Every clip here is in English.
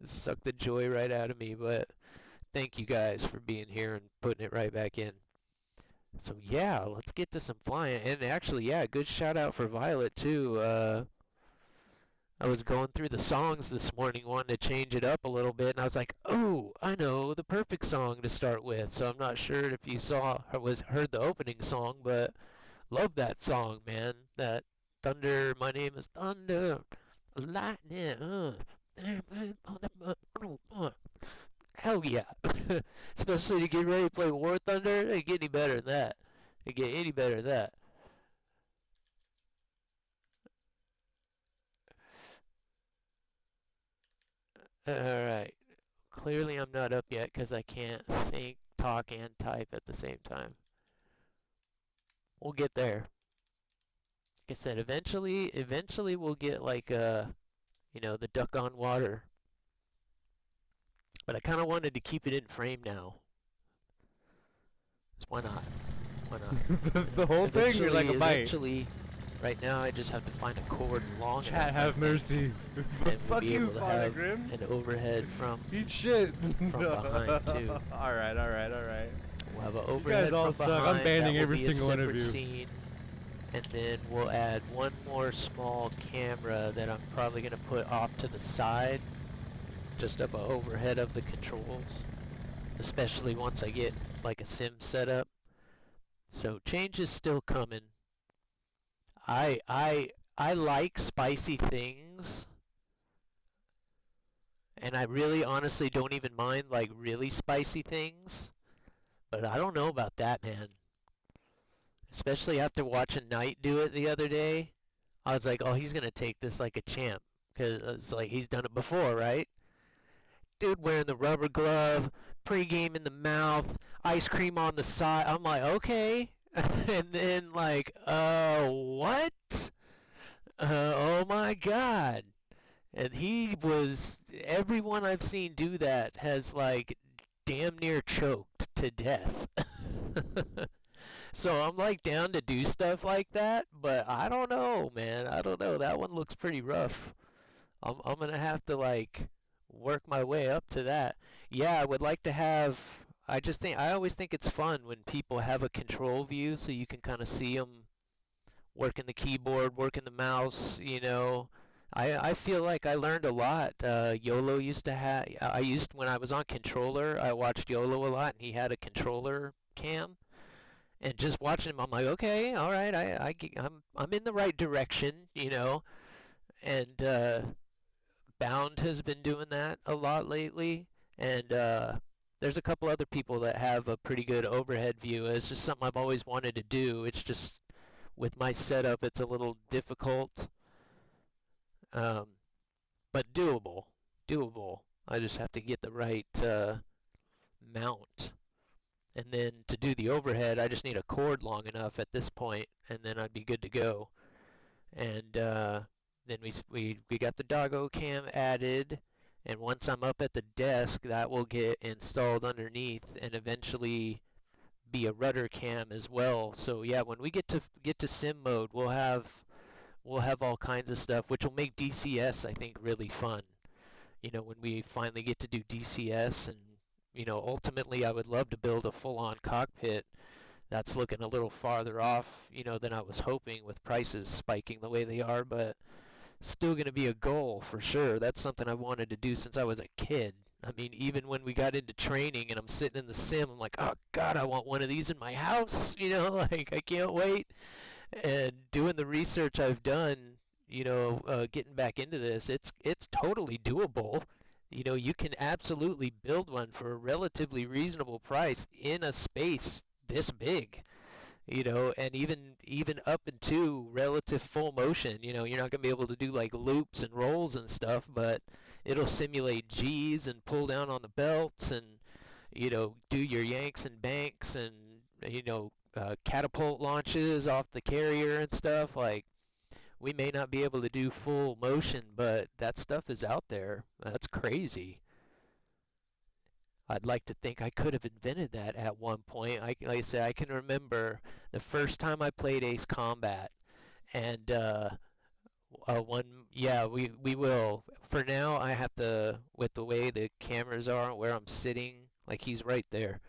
sucked the joy right out of me. But thank you guys for being here and putting it right back in. So yeah, let's get to some flying. And actually, yeah, good shout out for Violet too. I was going through the songs this morning, wanting to change it up a little bit, and I was like, "Oh, I know the perfect song to start with." So I'm not sure if you saw or was heard the opening song, but love that song, man. That Thunder, my name is Thunder, lightning. Hell yeah! Especially to get ready to play War Thunder. It ain't get any better than that. It get any better than that. All right. Clearly, I'm not up yet because I can't think, talk, and type at the same time. We'll get there. Like I said, eventually we'll get like the duck on water. But I kind of wanted to keep it in frame now. So why not? Why not? The whole thing, you're like a bite. Eventually, right now I just have to find a cord long Chat, enough. have mercy. And we'll Fuck be you, able to Father have Grim. an overhead from Eat shit. behind too. Alright. We'll have an You overhead guys all from suck. behind. I'm banning That will every be a single separate interview. scene. And then we'll add one more small camera that I'm probably going to put off to the side, just up overhead of the controls, especially once I get like a sim set up. So change is still coming. I like spicy things, and I really honestly don't even mind like really spicy things, but I don't know about that, man. Especially after watching Knight do it the other day. I was like, oh, he's gonna take this like a champ because it's like he's done it before, right? Dude wearing the rubber glove, pregame in the mouth, ice cream on the side. I'm like, okay. And then like, what? Oh my God. And he was, everyone I've seen do that has like damn near choked to death. So I'm like down to do stuff like that, but I don't know, man. I don't know. That one looks pretty rough. I'm gonna have to like work my way up to that. Yeah, I would like to have. I always think it's fun when people have a control view so you can kind of see them working the keyboard, working the mouse. I feel like I learned a lot. YOLO used to have. I used when I was on controller. I watched YOLO a lot, and he had a controller cam. And just watching him, I'm like, okay, all right, I'm in the right direction. And Bound has been doing that a lot lately, and there's a couple other people that have a pretty good overhead view. It's just something I've always wanted to do. It's just with my setup, it's a little difficult, um, but doable. Doable. I just have to get the right mount. And then to do the overhead, I just need a cord long enough at this point, and then I'd be good to go. And then we got the doggo cam added, and once I'm up at the desk, that will get installed underneath, and eventually be a rudder cam as well. So yeah, when we get to sim mode, we'll have all kinds of stuff, which will make DCS I think really fun. When we finally get to do DCS, and ultimately I would love to build a full-on cockpit. That's looking a little farther off, than I was hoping with prices spiking the way they are, but still going to be a goal for sure. That's something I've wanted to do since I was a kid. I mean, even when we got into training and I'm sitting in the sim, I'm like, oh God, I want one of these in my house. Like I can't wait. And doing the research I've done, getting back into this, it's totally doable. You can absolutely build one for a relatively reasonable price in a space this big. And even up into relative full motion. You're not gonna be able to do like loops and rolls and stuff, but it'll simulate G's and pull down on the belts and do your yanks and banks and catapult launches off the carrier and stuff. Like we may not be able to do full motion, but that stuff is out there. That's crazy. I'd like to think I could have invented that at one point. Like I said, I can remember the first time I played Ace Combat, and Yeah, we will. For now, I have to, with the way the cameras are and where I'm sitting, like he's right there.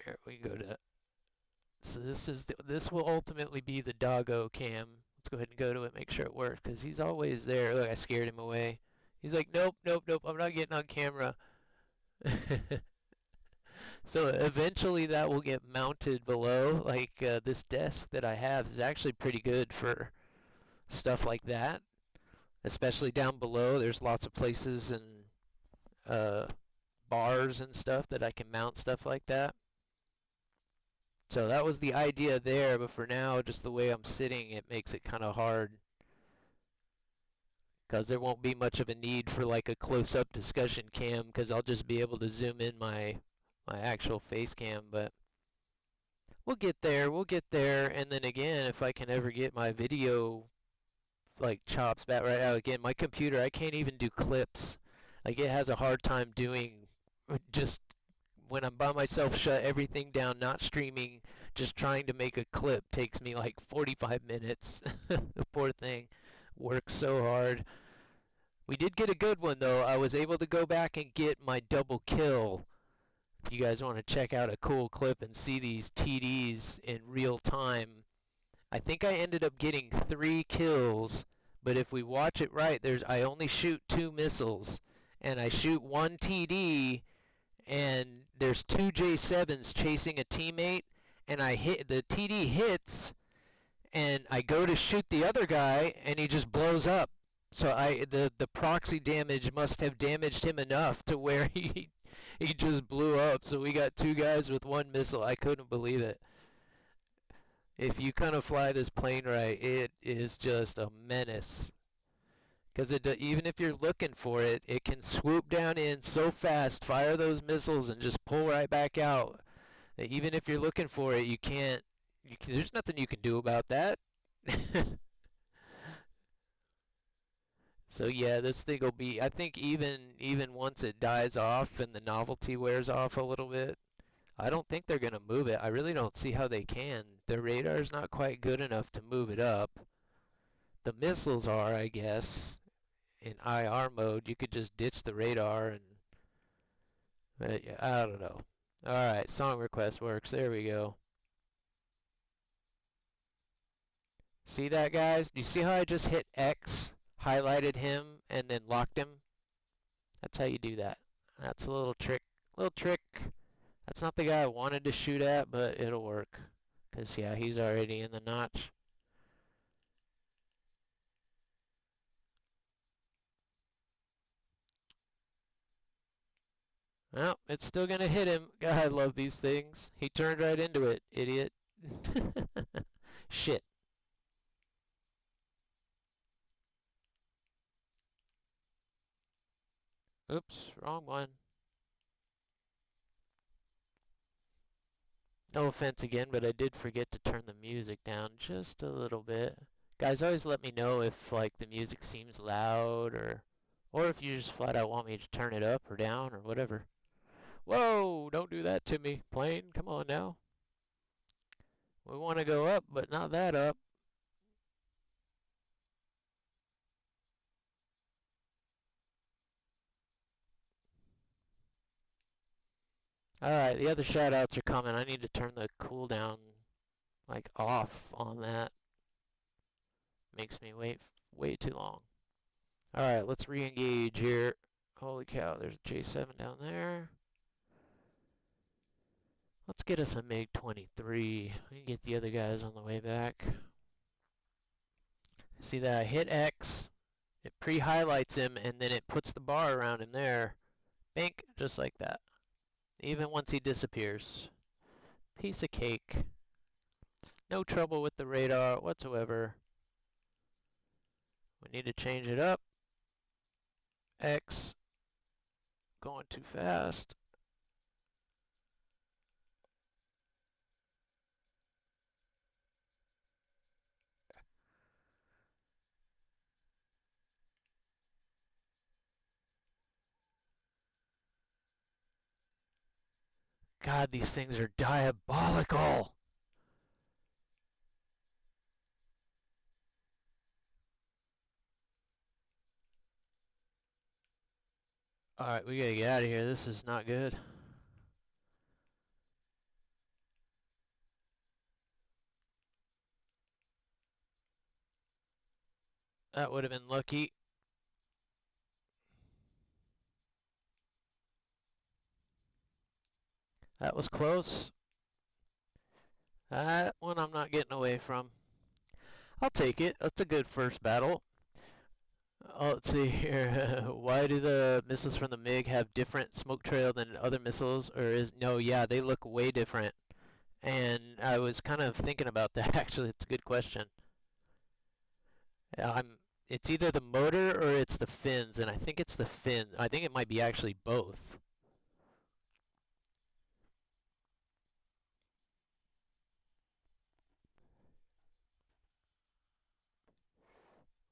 Here we go to. So this will ultimately be the doggo cam. Let's go ahead and go to it, make sure it works, because he's always there. Look, I scared him away. He's like, nope, nope, nope, I'm not getting on camera. So eventually that will get mounted below. Like this desk that I have is actually pretty good for stuff like that, especially down below. There's lots of places and uh, bars and stuff that I can mount stuff like that. So that was the idea there, but for now, just the way I'm sitting, it makes it kind of hard because there won't be much of a need for like a close-up discussion cam because I'll just be able to zoom in my actual face cam. But we'll get there, and then again, if I can ever get my video like chops back right now, again, my computer, I can't even do clips. Like it has a hard time doing just when I'm by myself, shut everything down, not streaming, just trying to make a clip takes me like 45 minutes. The poor thing works so hard. We did get a good one though. I was able to go back and get my double kill. If you guys want to check out a cool clip and see these TDs in real time, I think I ended up getting 3 kills, but if we watch it right, I only shoot 2 missiles, and I shoot 1 TD, and there's 2 J7s chasing a teammate, and I hit the TD hits, and I go to shoot the other guy, and he just blows up. So the proxy damage must have damaged him enough to where he just blew up. So we got 2 guys with 1 missile. I couldn't believe it. If you kind of fly this plane right, it is just a menace. Because even if you're looking for it, it can swoop down in so fast, fire those missiles, and just pull right back out. That even if you're looking for it, you can't. There's nothing you can do about that. So yeah, this thing will be. I think even once it dies off and the novelty wears off a little bit, I don't think they're gonna move it. I really don't see how they can. Their radar's not quite good enough to move it up. The missiles are, I guess. In IR mode, you could just ditch the radar and yeah, I don't know. All right, song request works. There we go. See that, guys? Do you see how I just hit X, highlighted him, and then locked him? That's how you do that. That's a little trick. Little trick. That's not the guy I wanted to shoot at, but it'll work. Because, yeah, he's already in the notch. Well, it's still gonna hit him. God, I love these things. He turned right into it, idiot. Shit. Oops, wrong one. No offense again, but I did forget to turn the music down just a little bit. Guys, always let me know if like the music seems loud or if you just flat out want me to turn it up or down or whatever. Whoa, don't do that to me, plane. Come on now. We want to go up, but not that up. Alright, the other shoutouts are coming. I need to turn the cooldown like off on that. Makes me wait way too long. Alright, let's re-engage here. Holy cow, there's a J7 down there. Let's get us a MiG-23. We can get the other guys on the way back. See that I hit X, it pre-highlights him, and then it puts the bar around him there. Bink, just like that. Even once he disappears. Piece of cake. No trouble with the radar whatsoever. We need to change it up. X, going too fast. God, these things are diabolical. Alright, we gotta get out of here. This is not good. That would have been lucky. That was close. That one I'm not getting away from. I'll take it. That's a good first battle. Let's see here. Why do the missiles from the MiG have different smoke trail than other missiles? Or is no, yeah, they look way different. And I was kind of thinking about that actually. It's a good question. I'm it's either the motor or it's the fins, and I think it's the fin. I think it might be actually both.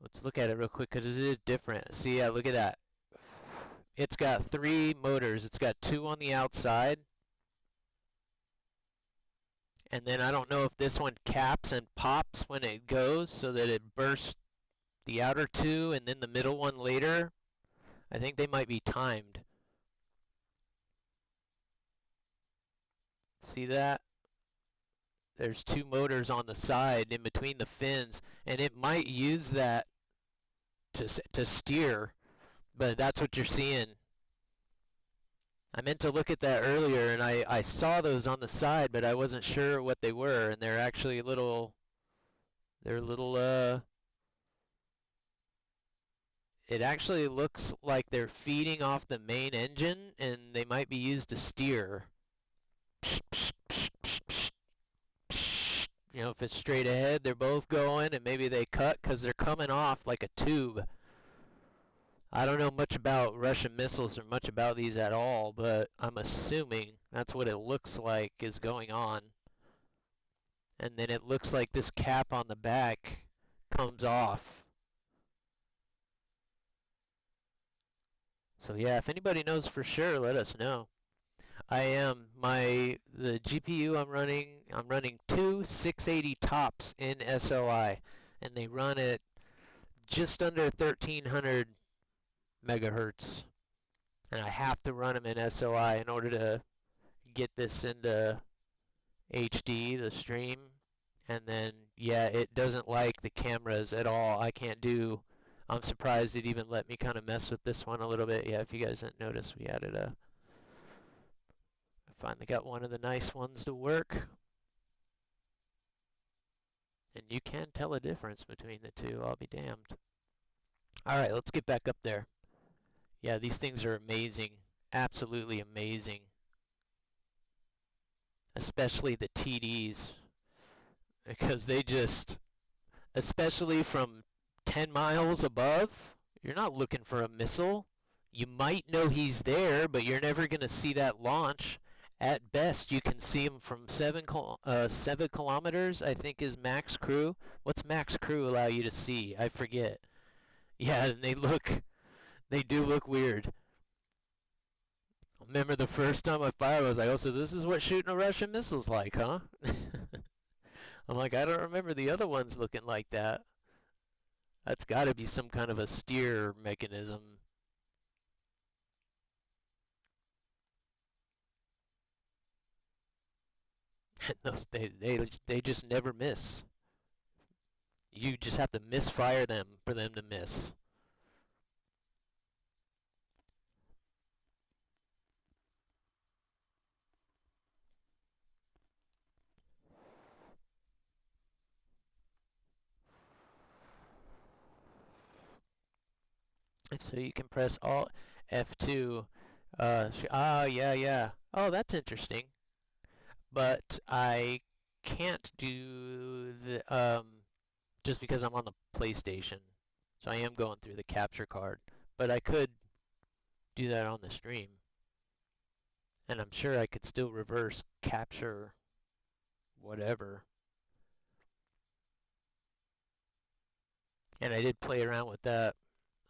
Let's look at it real quick because it is different. See, yeah, look at that. It's got three motors. It's got two on the outside, and then I don't know if this one caps and pops when it goes so that it bursts the outer two and then the middle one later. I think they might be timed. See that? There's two motors on the side in between the fins, and it might use that to steer, but that's what you're seeing. I meant to look at that earlier, and I saw those on the side, but I wasn't sure what they were, and they're actually they're little, it actually looks like they're feeding off the main engine, and they might be used to steer. You know, if it's straight ahead, they're both going, and maybe they cut because they're coming off like a tube. I don't know much about Russian missiles or much about these at all, but I'm assuming that's what it looks like is going on. And then it looks like this cap on the back comes off. So yeah, if anybody knows for sure, let us know. I am the GPU I'm running two 680 tops in SLI, and they run at just under 1300 megahertz. And I have to run them in SLI in order to get this into HD, the stream. And then, yeah, it doesn't like the cameras at all. I'm surprised it even let me kind of mess with this one a little bit. Yeah, if you guys didn't notice, I finally got one of the nice ones to work. And you can tell a difference between the two, I'll be damned. Alright, let's get back up there. Yeah, these things are amazing. Absolutely amazing. Especially the TDs. Because especially from 10 miles above, you're not looking for a missile. You might know he's there, but you're never going to see that launch. At best, you can see him from 7 kilometers, I think is max crew. What's max crew allow you to see? I forget. Yeah, and they do look weird. I remember the first time I fired, I was like, oh, so this is what shooting a Russian missile's like, huh? I'm like, I don't remember the other ones looking like that. That's got to be some kind of a steer mechanism. Those they just never miss. You just have to misfire them for them to miss. And so you can press Alt F2. Yeah, yeah. Oh, that's interesting. But I can't do the just because I'm on the PlayStation. So I am going through the capture card. But I could do that on the stream. And I'm sure I could still reverse capture whatever. And I did play around with that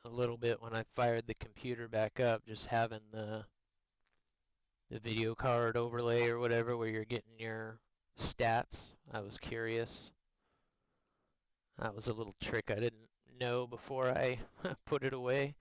a little bit when I fired the computer back up, just having the video card overlay or whatever where you're getting your stats. I was curious. That was a little trick I didn't know before I put it away.